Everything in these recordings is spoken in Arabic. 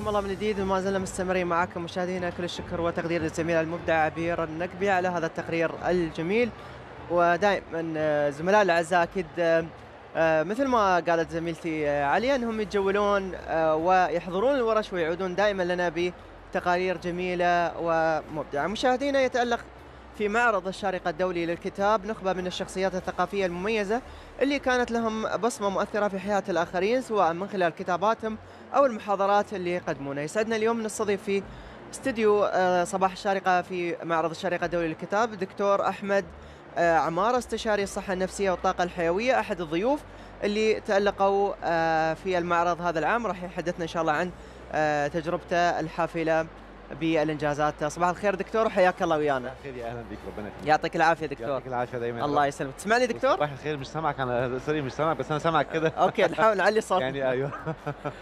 حياكم الله من جديد وما زلنا مستمرين معكم مشاهدينا. كل الشكر والتقدير للزميل المبدع عبير النقبي على هذا التقرير الجميل. ودائما زملاء الاعزاء اكيد مثل ما قالت زميلتي عليا انهم يتجولون ويحضرون الورش ويعودون دائما لنا بتقارير جميله ومبدعه. مشاهدينا، يتألق في معرض الشارقة الدولي للكتاب نخبة من الشخصيات الثقافية المميزة اللي كانت لهم بصمة مؤثرة في حياة الآخرين، سواء من خلال كتاباتهم أو المحاضرات اللي يقدمونها. يسعدنا اليوم نستضيف في استديو صباح الشارقة في معرض الشارقة الدولي للكتاب الدكتور أحمد عمارة، استشاري الصحة النفسية والطاقة الحيوية، أحد الضيوف اللي تألقوا في المعرض هذا العام. راح يحدثنا إن شاء الله عن تجربته الحافلة بالانجازات. صباح الخير دكتور وحياك الله ويانا. خير، يا اهلا بك، ربنا يخليك. يعطيك العافيه دكتور. يعطيك العافيه دايما. الله يسلمك. تسمعني دكتور؟ صباح الخير. مش سامعك، انا سوري مش سامعك، بس انا سامعك كده. اوكي نحاول نعلي صوت. يعني ايوه.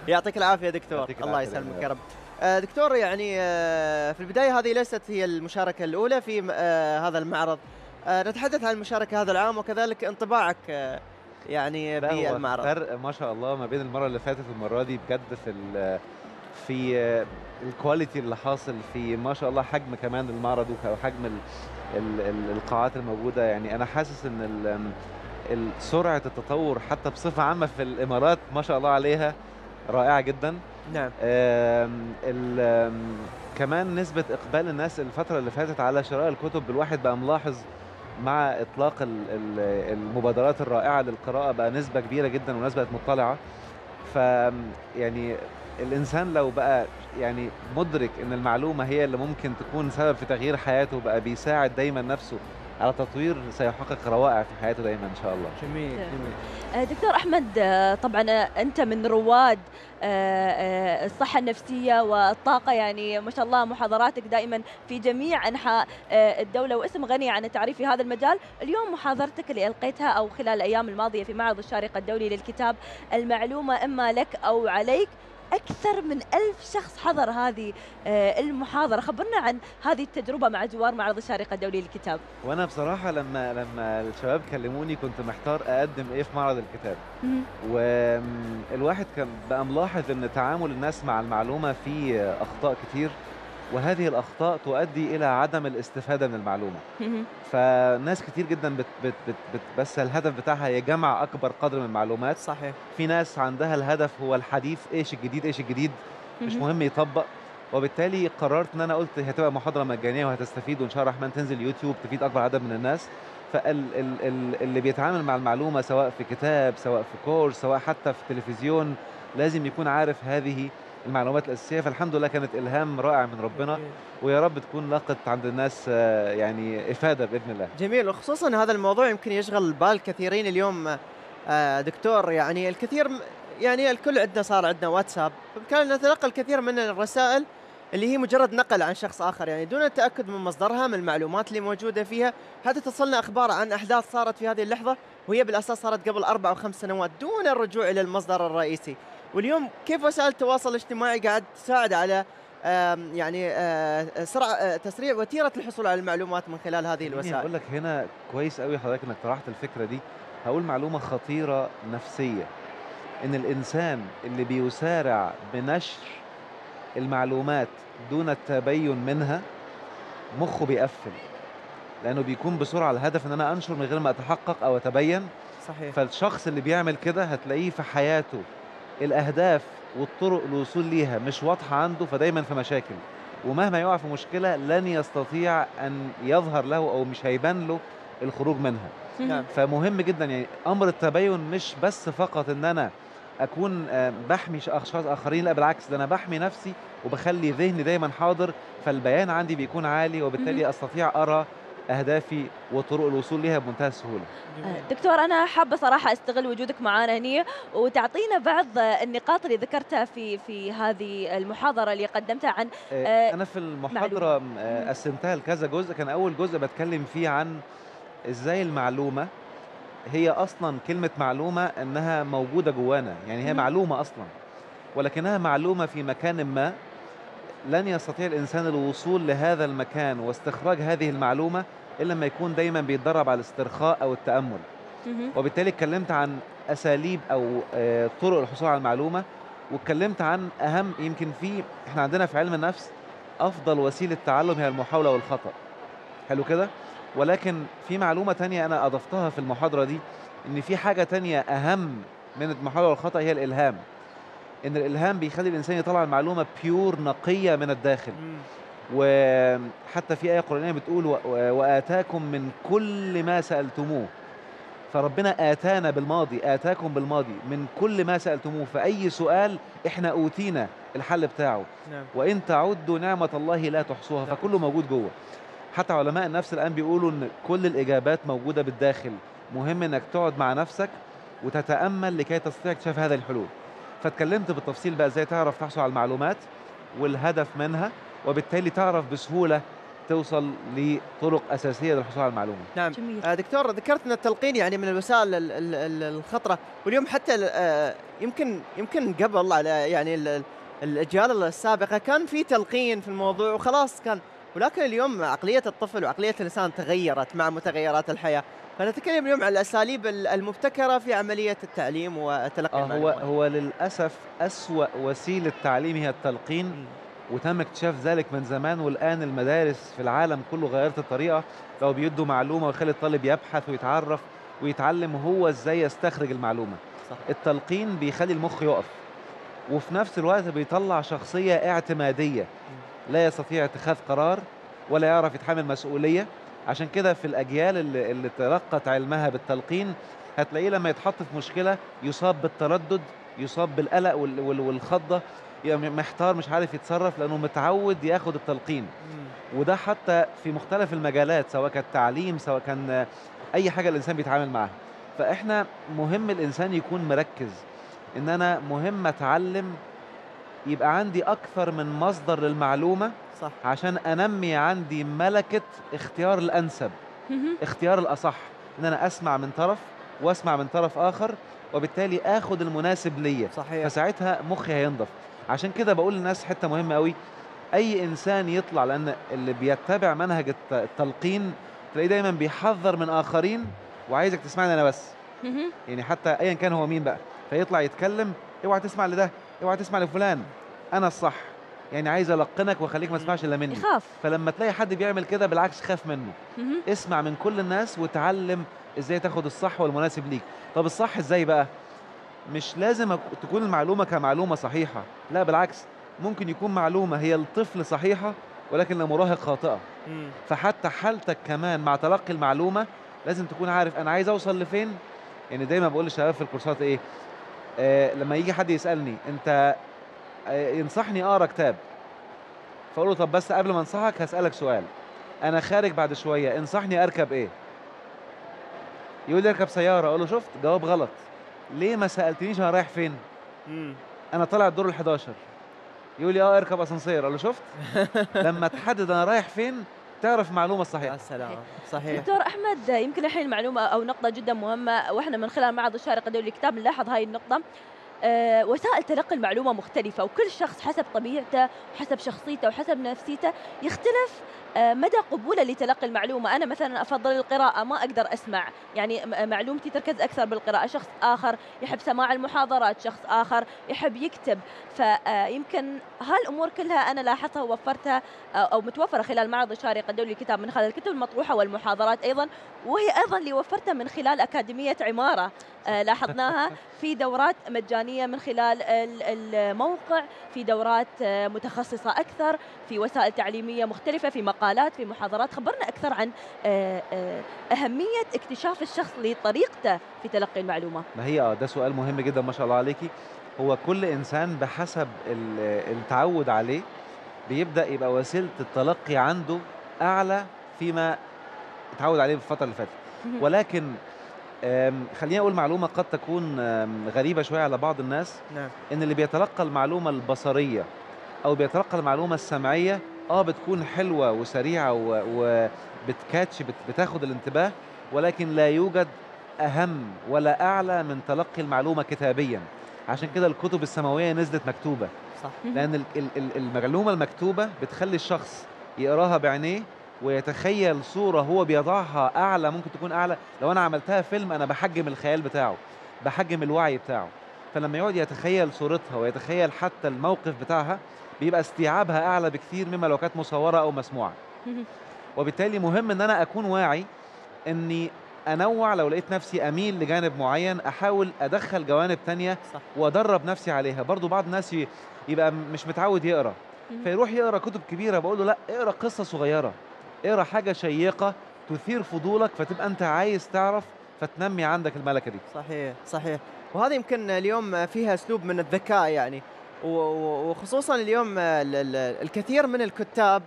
يعطيك العافيه دكتور. الله يسلمك يا رب. دكتور، يعني في البدايه هذه ليست هي المشاركه الاولى في هذا المعرض. نتحدث عن المشاركه هذا العام وكذلك انطباعك يعني بالمعرض. فرق ما شاء الله ما بين المره اللي فاتت والمره دي بجد في الكواليتي اللي حاصل، في ما شاء الله حجم كمان المعرض وحجم القاعات الموجوده. يعني انا حاسس ان سرعه التطور حتى بصفه عامه في الامارات ما شاء الله عليها رائعه جدا. نعم. كمان نسبه اقبال الناس الفتره اللي فاتت على شراء الكتب، الواحد بقى ملاحظ مع اطلاق المبادرات الرائعه للقراءه بقى نسبه كبيره جدا والناس بقت مطلعه. ف يعني الإنسان لو بقى يعني مدرك إن المعلومة هي اللي ممكن تكون سبب في تغيير حياته، بقى بيساعد دايما نفسه على تطوير، سيحقق روائع في حياته دايما إن شاء الله. جميل جميل. دكتور أحمد، طبعا أنت من رواد الصحة النفسية والطاقة، يعني ما شاء الله محاضراتك دائما في جميع أنحاء الدولة واسم غني عن التعريف في هذا المجال. اليوم محاضرتك اللي ألقيتها أو خلال الأيام الماضية في معرض الشارقة الدولي للكتاب، المعلومة إما لك أو عليك. أكثر من 1000 شخص حضر هذه المحاضرة. خبرنا عن هذه التجربة مع زوار معرض الشارقة الدولي للكتاب. وأنا بصراحة لما الشباب كلموني كنت محتار أقدم إيه في معرض الكتاب. والواحد كان بقى ملاحظ إن تعامل الناس مع المعلومة فيه أخطاء كتير، وهذه الأخطاء تؤدي إلى عدم الاستفادة من المعلومة. فناس كتير جدا بس الهدف بتاعها هي جمع أكبر قدر من المعلومات. صحيح. في ناس عندها الهدف هو الحديث، إيش الجديد إيش الجديد، مش مهم يطبق. وبالتالي قررت إن أنا قلت هتبقى محاضرة مجانية وهتستفيد، وإن شاء الله الرحمن تنزل يوتيوب تفيد أكبر عدد من الناس. فاللي بيتعامل مع المعلومة سواء في كتاب سواء في كورس سواء حتى في التلفزيون لازم يكون عارف هذه المعلومات الأساسية. فالحمد لله كانت إلهام رائع من ربنا، ويا رب تكون لاقت عند الناس يعني إفادة بإذن الله. جميل. وخصوصا هذا الموضوع يمكن يشغل بال كثيرين اليوم دكتور. يعني الكثير، يعني الكل عندنا صار عندنا واتساب، كان نتلقى الكثير من الرسائل اللي هي مجرد نقل عن شخص آخر، يعني دون التأكد من مصدرها، من المعلومات اللي موجودة فيها. حتى تصلنا أخبار عن أحداث صارت في هذه اللحظة وهي بالأساس صارت قبل 4 أو 5 سنوات دون الرجوع إلى المصدر الرئيسي. واليوم كيف وسائل التواصل الاجتماعي قاعد تساعد على يعني تسريع وتيرة الحصول على المعلومات من خلال هذه الوسائل. أقول لك هنا كويس قوي حضرتك إنك طرحت الفكرة دي. هقول معلومة خطيرة نفسية، إن الإنسان اللي بيسارع بنشر المعلومات دون التبين منها مخه بيقفل، لأنه بيكون بسرعة الهدف إن أنا أنشر من غير ما أتحقق أو أتبين. صحيح. فالشخص اللي بيعمل كده هتلاقيه في حياته الأهداف والطرق الوصول ليها مش واضحة عنده، فدايما في مشاكل، ومهما يقع في مشكلة لن يستطيع أن يظهر له أو مش هيبان له الخروج منها. نعم. فمهم جدا يعني أمر التبين مش بس فقط إن أنا أكون بحمي أشخاص آخرين، لا بالعكس، ده أنا بحمي نفسي وبخلي ذهني دايما حاضر، فالبيان عندي بيكون عالي وبالتالي أستطيع أرى أهدافي وطرق الوصول لها بمنتهى السهولة. دكتور، أنا حابة صراحة أستغل وجودك معنا هنا وتعطينا بعض النقاط اللي ذكرتها في هذه المحاضرة اللي قدمتها عن أنا في المحاضرة قسمتها لكذا جزء. كان أول جزء بتكلم فيه عن إزاي المعلومة هي أصلا كلمة معلومة أنها موجودة جوانا، يعني هي معلومة أصلا، ولكنها معلومة في مكان ما لن يستطيع الإنسان الوصول لهذا المكان واستخراج هذه المعلومة إلا لما يكون دايما بيتدرب على الاسترخاء أو التأمل. وبالتالي اتكلمت عن أساليب أو طرق الحصول على المعلومة واتكلمت عن اهم، يمكن احنا عندنا في علم النفس افضل وسيله تعلم هي المحاوله والخطا. حلو كده. ولكن في معلومه تانية انا اضفتها في المحاضره دي، ان في حاجه تانية اهم من المحاوله والخطا، هي الالهام. ان الالهام بيخلي الانسان يطلع المعلومه بيور، نقيه من الداخل. وحتى في ايه قرانيه بتقول واتاكم من كل ما سالتموه. فربنا آتانا بالماضي، آتاكم بالماضي من كل ما سألتموه. فأي سؤال إحنا أوتينا الحل بتاعه. نعم. وإن تعدوا نعمة الله لا تحصوها. فكله موجود جوه. حتى علماء النفس الآن بيقولوا إن كل الإجابات موجودة بالداخل. مهم إنك تقعد مع نفسك وتتأمل لكي تستطيع اكتشاف هذه الحلول. فاتكلمت بالتفصيل بقى إزاي تعرف تحصل على المعلومات والهدف منها، وبالتالي تعرف بسهولة توصل لطرق أساسية للحصول على المعلومة. نعم. جميل. دكتور، ذكرت ان التلقين يعني من الوسائل الخطره، واليوم حتى يمكن قبل على يعني الاجيال السابقه كان في تلقين في الموضوع وخلاص كان، ولكن اليوم عقليه الطفل وعقليه الانسان تغيرت مع متغيرات الحياه. فنتكلم اليوم عن الاساليب المبتكره في عمليه التعليم وتلقي المعلومات. هو للأسف أسوأ وسيلة تعليم هي التلقين. وتم اكتشاف ذلك من زمان، والآن المدارس في العالم كله غيرت الطريقة. لو بيدوا معلومة ويخلي الطالب يبحث ويتعرف ويتعلم هو ازاي يستخرج المعلومة. صح. التلقين بيخلي المخ يقف، وفي نفس الوقت بيطلع شخصية اعتمادية، لا يستطيع اتخاذ قرار ولا يعرف يتحمل مسؤولية. عشان كده في الأجيال اللي تلقت علمها بالتلقين هتلاقيه لما يتحط في مشكلة يصاب بالتردد، يصاب بالقلق والخضة، يعني محتار مش عارف يتصرف لأنه متعود ياخد التلقين. وده حتى في مختلف المجالات، سواء كان تعليم، سواء كان أي حاجة الإنسان بيتعامل معها. فإحنا مهم الإنسان يكون مركز، إن أنا مهم أتعلم، يبقى عندي أكثر من مصدر للمعلومة. صح. عشان أنمي عندي ملكة اختيار الأنسب، اختيار الأصح، إن أنا أسمع من طرف وأسمع من طرف آخر، وبالتالي آخد المناسب ليا. صحيح. فساعتها مخي هينضف. عشان كده بقول للناس حتة مهمة قوي، أي إنسان يطلع، لأن اللي بيتبع منهج التلقين تلاقيه دايما بيحذر من آخرين وعايزك تسمعني أنا بس. يعني حتى أيا كان هو مين بقى، فيطلع يتكلم، اوعى تسمع لده، اوعى تسمع لفلان، أنا الصح. يعني عايز ألقنك وأخليك ما تسمعش إلا مني. يخاف. فلما تلاقي حد بيعمل كده بالعكس خاف منه. اسمع من كل الناس وتعلم ازاي تاخد الصح والمناسب ليك. طب الصح ازاي بقى؟ مش لازم تكون المعلومة كمعلومة صحيحة، لا بالعكس، ممكن يكون معلومة هي الطفل صحيحة ولكن لمراهق خاطئة. فحتى حالتك كمان مع تلقي المعلومة لازم تكون عارف أنا عايز أوصل لفين. يعني دايما بقول للشباب في الكورسات إيه، لما يجي حد يسألني أنت ينصحني أقرأ كتاب، فأقول له طب بس قبل ما أنصحك هسألك سؤال، أنا خارج بعد شوية، انصحني أركب إيه؟ يقول لي أركب سيارة. أقول له شفت جواب غلط، ليه ما سألتنيش أنا رايح فين؟ أنا طالع الدور ال11. يقول لي اركب اسانسير. اقول له شفت لما تحدد انا رايح فين تعرف معلومه صحيحه. يا سلام. صحيح. دكتور احمد، يمكن الحين معلومه او نقطه جدا مهمه، واحنا من خلال معرض الشارقه الدولي للكتاب نلاحظ هاي النقطه. وسائل تلقي المعلومه مختلفه، وكل شخص حسب طبيعته وحسب شخصيته وحسب نفسيته يختلف مدى قبوله لتلقي المعلومه. انا مثلا افضل القراءه، ما اقدر اسمع، يعني معلومتي تركز اكثر بالقراءه. شخص اخر يحب سماع المحاضرات، شخص اخر يحب يكتب. فيمكن هالامور كلها انا لاحظتها ووفرتها او متوفره خلال معرض الشارقه الدولي للكتاب من خلال الكتب المطروحه والمحاضرات ايضا، وهي ايضا اللي وفرتها من خلال اكاديميه عماره. لاحظناها في دورات مجانيه من خلال الموقع، في دورات متخصصه اكثر، في وسائل تعليميه مختلفه، في مقالات، في محاضرات. خبرنا اكثر عن اهميه اكتشاف الشخص لطريقته في تلقي المعلومه. ما هي ده سؤال مهم جدا ما شاء الله عليكي. هو كل انسان بحسب التعود عليه بيبدا يبقى وسيله التلقي عنده اعلى فيما اتعود عليه في الفتره اللي فاتت. ولكن خليني اقول معلومه قد تكون غريبه شويه على بعض الناس. نعم. ان اللي بيتلقى المعلومه البصريه او بيتلقى المعلومه السمعيه بتكون حلوه وسريعه وبتكاتش بتاخد الانتباه، ولكن لا يوجد اهم ولا اعلى من تلقي المعلومه كتابيا. عشان كده الكتب السماويه نزلت مكتوبه. صح. لان المعلومه المكتوبه بتخلي الشخص يقراها بعينيه ويتخيل صورة هو بيضعها أعلى، ممكن تكون أعلى. لو أنا عملتها فيلم أنا بحجم الخيال بتاعه، بحجم الوعي بتاعه. فلما يقعد يتخيل صورتها ويتخيل حتى الموقف بتاعها بيبقى استيعابها اعلى بكثير مما لو كانت مصوره او مسموعه. وبالتالي مهم ان انا اكون واعي اني انوع، لو لقيت نفسي اميل لجانب معين احاول ادخل جوانب تانية صح. وادرب نفسي عليها. برضو بعض الناس يبقى مش متعود يقرا فيروح يقرا كتب كبيره، بقول له لا، اقرا قصه صغيره، اقرا حاجه شيقه تثير فضولك فتبقى انت عايز تعرف، فتنمي عندك الملكه دي. صحيح صحيح. وهذا يمكن اليوم فيها اسلوب من الذكاء يعني، وخصوصا اليوم الكثير من الكتاب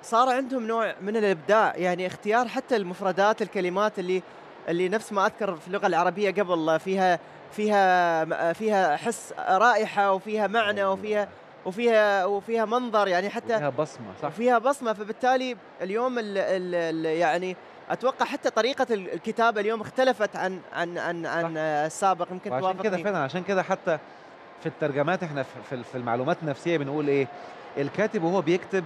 صار عندهم نوع من الابداع، يعني اختيار حتى المفردات، الكلمات اللي نفس ما اذكر في اللغه العربيه قبل، فيها حس، رائحه، وفيها معنى، وفيها منظر، يعني حتى فيها بصمه. صح، وفيها بصمه. فبالتالي اليوم يعني اتوقع حتى طريقه الكتابه اليوم اختلفت عن السابق. يمكن وعشان كده توافقني. فعلا، عشان كده حتى في الترجمات احنا في المعلومات النفسيه بنقول ايه؟ الكاتب وهو بيكتب،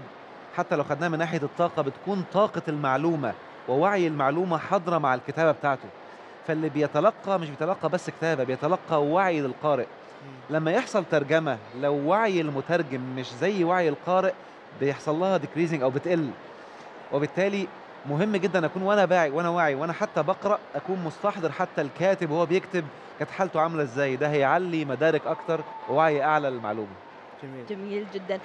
حتى لو خدناها من ناحيه الطاقه، بتكون طاقه المعلومه ووعي المعلومه حاضره مع الكتابه بتاعته. فاللي بيتلقى مش بيتلقى بس كتابه، بيتلقى وعي للقارئ. لما يحصل ترجمه لو وعي المترجم مش زي وعي القارئ بيحصل لها ديكريزنج او بتقل. وبالتالي مهم جدا اكون وانا واعي وانا حتى بقرا اكون مستحضر حتى الكاتب وهو بيكتب كانت حالته عامله ازاي. ده هيعلي مدارك اكتر ووعي اعلى للمعلومه. جميل. جميل جدا.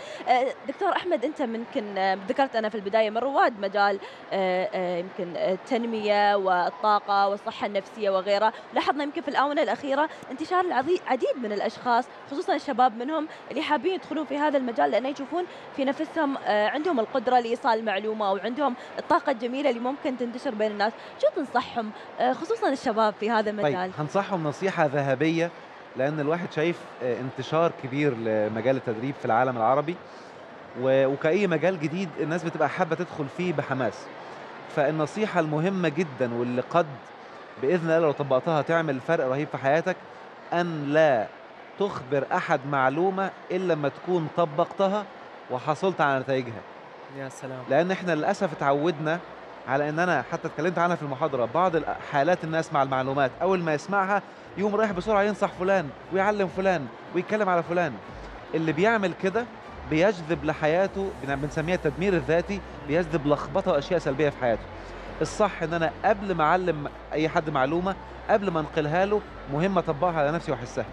دكتور أحمد، أنت يمكن ذكرت أنا في البداية من رواد مجال يمكن التنمية والطاقة والصحة النفسية وغيرها. لاحظنا يمكن في الآونة الأخيرة انتشار العديد من الأشخاص، خصوصا الشباب منهم، اللي حابين يدخلون في هذا المجال لأنه يشوفون في نفسهم عندهم القدرة لإيصال المعلومة، أو عندهم الطاقة الجميلة اللي ممكن تنتشر بين الناس. شو تنصحهم خصوصا الشباب في هذا المجال؟ طيب، هنصحهم نصيحه ذهبيه، لأن الواحد شايف انتشار كبير لمجال التدريب في العالم العربي، وكأي مجال جديد الناس بتبقى حابة تدخل فيه بحماس. فالنصيحة المهمة جدا واللي قد بإذن الله لو طبقتها تعمل فرق رهيب في حياتك، أن لا تخبر أحد معلومة إلا لما تكون طبقتها وحصلت على نتائجها. يا سلام. لأن إحنا للأسف اتعودنا على ان انا حتى اتكلمت عنها في المحاضره، بعض حالات الناس مع المعلومات اول ما يسمعها يقوم رايح بسرعه ينصح فلان ويعلم فلان ويتكلم على فلان. اللي بيعمل كده بيجذب لحياته، بنسميها التدمير الذاتي، بيجذب لخبطه واشياء سلبيه في حياته. الصح ان انا قبل ما اعلم اي حد معلومه، قبل ما انقلها له، مهم اطبقها على نفسي واحسها.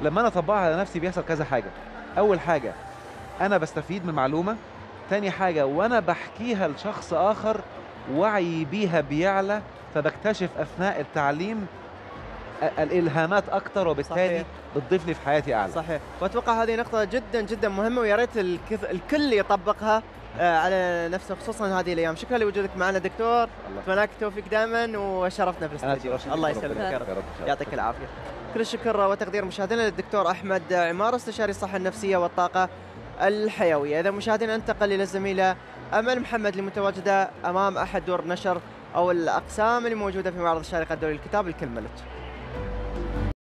لما انا اطبقها على نفسي بيحصل كذا حاجه. اول حاجه انا بستفيد من معلومه، تاني حاجه وانا بحكيها لشخص اخر وعي بيها بيعلى، فبكتشف اثناء التعليم الالهامات اكتر، وبالتالي صحيح. بتضيف لي في حياتي اعلى. صحيح. واتوقع هذه نقطة جدا جدا مهمة، ويا ريت الكل يطبقها على نفسه، خصوصا هذه الايام. شكرا لوجودك معنا دكتور، اتمنى لك التوفيق دائما وشرفنا في الاستديو. الله يسلمك يا رب، يعطيك العافية. كل الشكر وتقدير مشاهدينا للدكتور احمد عمار، استشاري الصحة النفسية والطاقة الحيوية. اذا مشاهدينا انتقل الى الزميلة امل محمد المتواجدة امام احد دور نشر او الاقسام اللي موجودة في معرض الشارقة الدولي للكتاب. الكلمة لك.